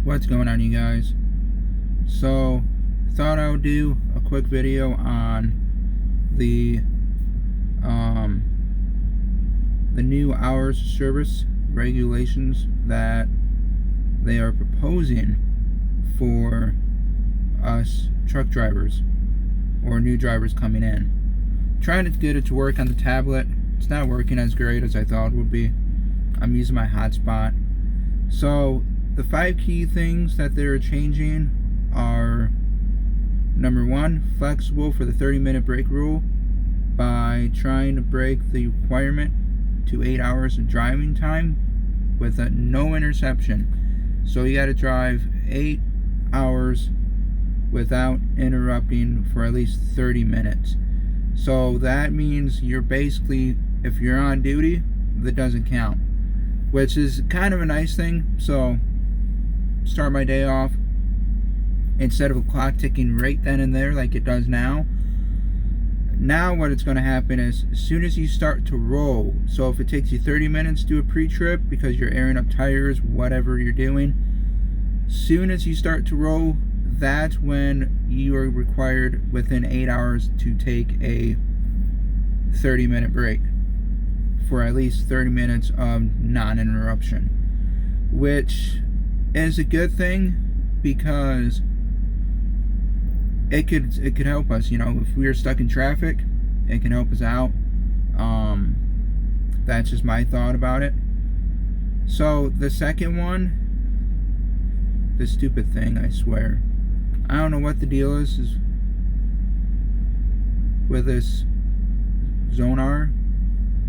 What's going on, you guys? So, thought I would do a quick video on the new hours of service regulations that they are proposing for us truck drivers or new drivers coming in. Trying to get it to work on the tablet. It's not working as great as I thought it would be. I'm using my hotspot. So the 5 key things that they're changing are: number 1, flexible for the 30-minute break rule by trying to break the requirement to 8 hours of driving time with no interception. So you got to drive 8 hours without interrupting for at least 30 minutes. So that means you're basically, if you're on duty, that doesn't count, which is kind of a nice thing. So start my day off, instead of a clock ticking right then and there like it does now what it's going to happen is, as soon as you start to roll, so if it takes you 30 minutes to do a pre-trip because you're airing up tires, whatever you're doing, soon as you start to roll, that's when you are required within 8 hours to take a 30-minute break for at least 30 minutes of non-interruption, which is a good thing because it could help us. You know, if we are stuck in traffic, it can help us out. That's just my thought about it. So the second one, the stupid thing, I swear, I don't know what the deal is with this Zonar,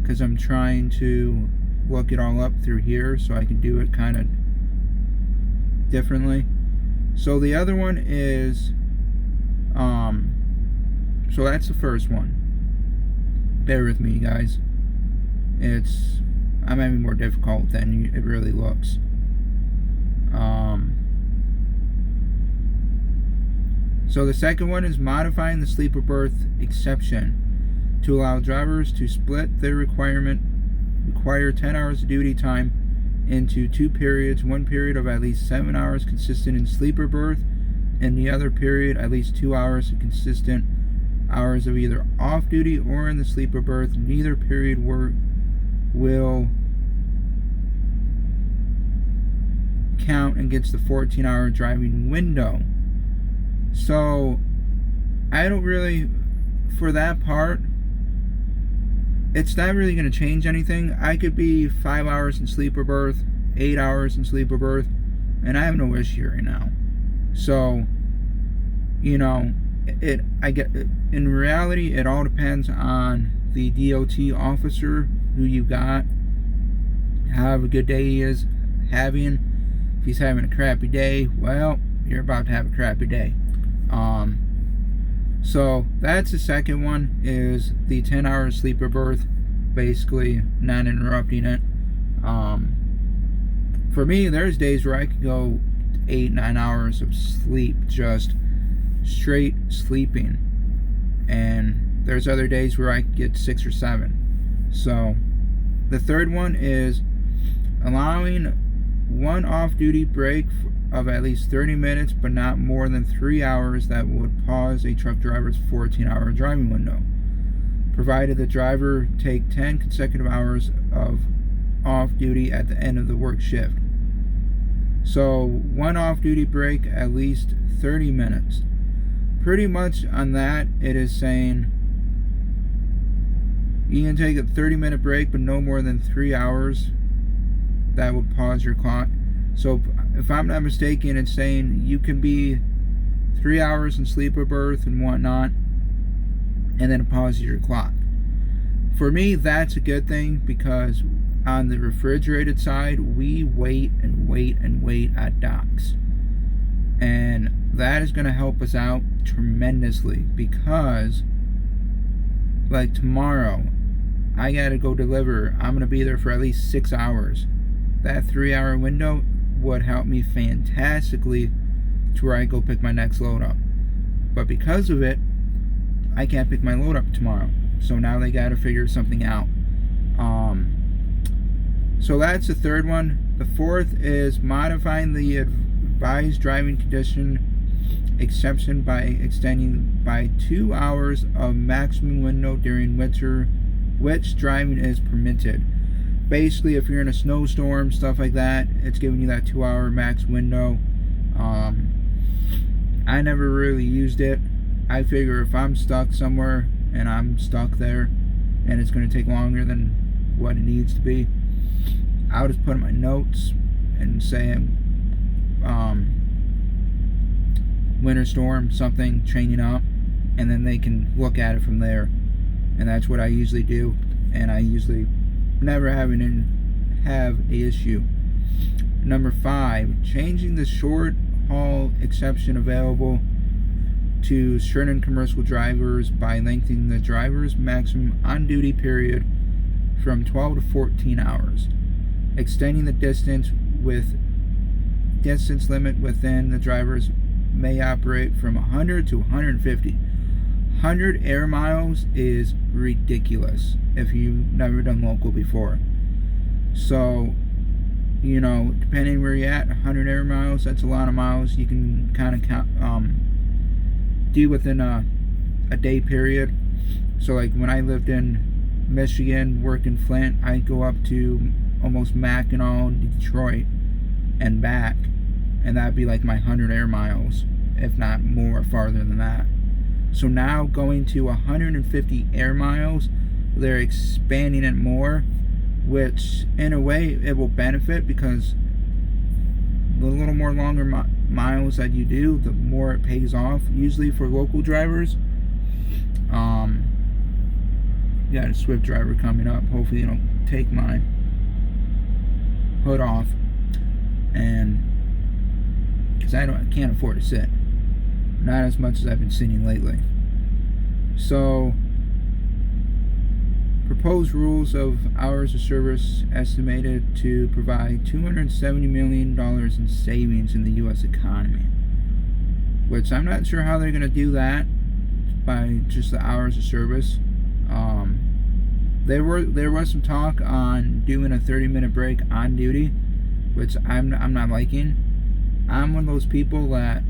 because I'm trying to look it all up through here so I can do it kind of differently. So the other one is so that's the first one. Bear with me, guys. I'm having more difficult than it really looks. So the second one is modifying the sleeper berth exception to allow drivers to split their require 10 hours of duty time into 2 periods, one period of at least 7 hours consistent in sleeper berth, and the other period at least 2 hours of consistent hours of either off duty or in the sleeper berth. Neither period will count against the 14-hour driving window. So I don't really, for that part, it's not really going to change anything. I could be 5 hours in sleeper berth, 8 hours in sleeper berth, and I have no issue right now. So, you know, in reality, it all depends on the DOT officer who you got, how a good day he is having. If he's having a crappy day, well, you're about to have a crappy day. So that's the second one, is the 10-hour sleeper berth, basically not interrupting it. For me, there's days where I could go 8-9 hours of sleep, just straight sleeping, and there's other days where I could get 6 or 7. So the third one is allowing one off-duty break of at least 30 minutes, but not more than 3 hours, that would pause a truck driver's 14-hour driving window, provided the driver take 10 consecutive hours of off-duty at the end of the work shift. So one off-duty break at least 30 minutes. Pretty much on that, it is saying you can take a 30-minute break, but no more than 3 hours. That would pause your clock. So if I'm not mistaken, it's saying you can be 3 hours in sleeper berth and whatnot, and then it pauses your clock. For me, that's a good thing, because on the refrigerated side, we wait and wait and wait at docks. And that is going to help us out tremendously, because like tomorrow, I got to go deliver. I'm going to be there for at least 6 hours. That 3-hour window would help me fantastically to where I go pick my next load up. But because of it, I can't pick my load up tomorrow. So now they got to figure something out. So that's the third one. The fourth is modifying the revised driving condition exception by extending by 2 hours of maximum window during which driving is permitted. Basically, if you're in a snowstorm, stuff like that, it's giving you that 2-hour max window. I never really used it. I figure if I'm stuck somewhere and I'm stuck there and it's going to take longer than what it needs to be, I'll just put in my notes and say winter storm, something changing up, and then they can look at it from there. And that's what I usually do, and I usually never have an issue. Number 5, changing the short haul exception available to certain commercial drivers by lengthening the driver's maximum on-duty period from 12 to 14 hours, extending the distance limit within the drivers may operate from 100 to 150. 100 air miles is ridiculous if you've never done local before. So, you know, depending where you're at, 100 air miles, that's a lot of miles. You can kind of count, do within a day period. So like when I lived in Michigan, worked in Flint, I'd go up to almost Mackinac, Detroit, and back, and that'd be like my 100 air miles, if not more, farther than that. So now going to 150 air miles, they're expanding it more, which in a way it will benefit, because the little more longer miles that you do, the more it pays off, usually for local drivers. Got a Swift driver coming up. Hopefully you don't take my hood off, and because I can't afford to sit, not as much as I've been sitting lately. So proposed rules of hours of service estimated to provide $270 million in savings in the U.S. economy, which I'm not sure how they're going to do that by just the hours of service. There was some talk on doing a 30-minute break on duty, which I'm not liking. I'm one of those people that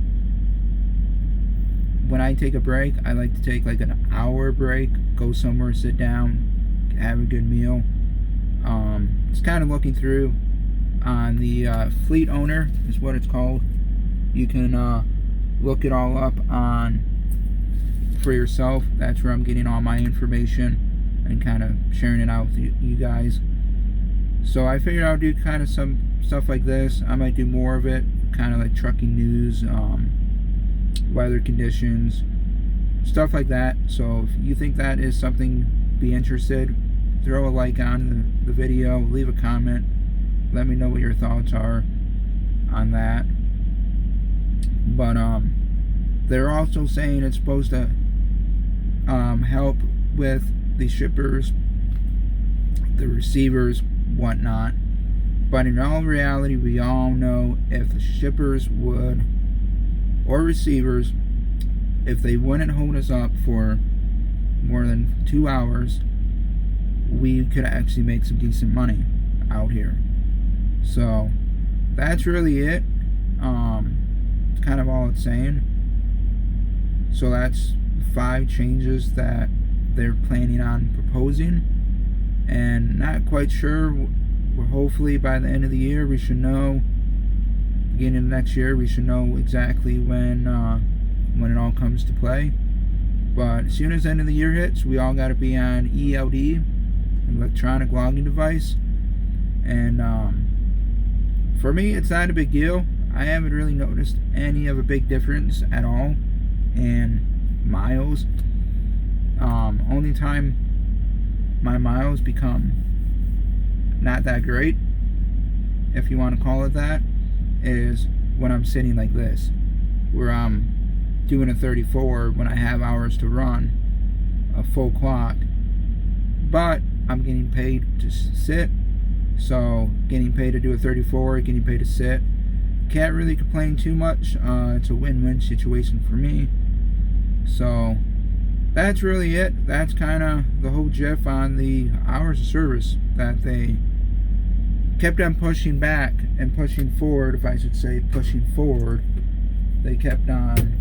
when I take a break, I like to take like an hour break, go somewhere, sit down, have a good meal. It's kind of looking through on the Fleet Owner is what it's called. You can look it all up for yourself. That's where I'm getting all my information and kind of sharing it out with you guys. So I figured I'll do kind of some stuff like this. I might do more of it, kind of like trucking news, weather conditions, stuff like that. So if you think that is something, be interested, throw a like on the video, leave a comment, let me know what your thoughts are on that. But they're also saying it's supposed to help with the shippers, the receivers, whatnot. But in all reality, we all know if the shippers would, or receivers, if they wouldn't hold us up for more than 2 hours, we could actually make some decent money out here. So that's really it. It's kind of all it's saying. So that's 5 changes that they're planning on proposing, and not quite sure. Hopefully by the end of the year we should know, beginning of next year we should know exactly when it all comes to play. But as soon as the end of the year hits, we all got to be on ELD, electronic logging device. And for me, it's not a big deal. I haven't really noticed any of a big difference at all in miles. Only time my miles become not that great, if you want to call it that, is when I'm sitting like this, where I'm doing a 34 when I have hours to run, a full clock, but I'm getting paid to sit. So getting paid to do a 34, getting paid to sit, can't really complain too much. It's a win-win situation for me. So that's really it. That's kind of the whole gif on the hours of service that they kept on pushing back and pushing forward, if I should say pushing forward. They kept on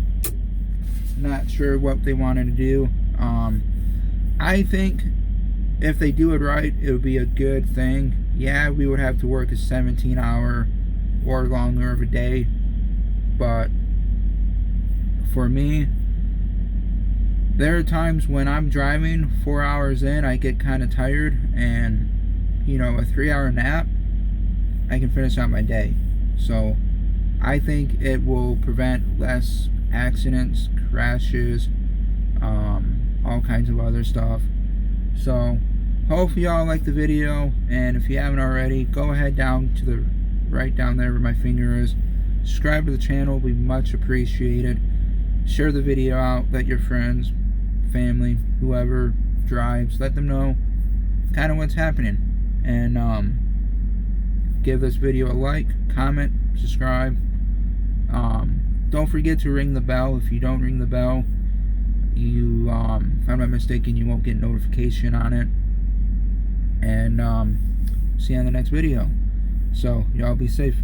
not sure what they wanted to do. I think if they do it right, it would be a good thing. Yeah, we would have to work a 17-hour or longer of a day, but for me, there are times when I'm driving 4 hours in, I get kind of tired, and you know, a 3-hour nap, I can finish out my day. So I think it will prevent less accidents, crashes, all kinds of other stuff. So hopefully y'all like the video, and if you haven't already, go ahead down to the right down there where my finger is. Subscribe to the channel, will be much appreciated. Share the video out, let your friends, family, whoever drives, let them know kind of what's happening. And give this video a like, comment, subscribe. Don't forget to ring the bell. If you don't ring the bell, you if I'm not mistaken, you won't get notification on it. And see you on the next video. So y'all be safe.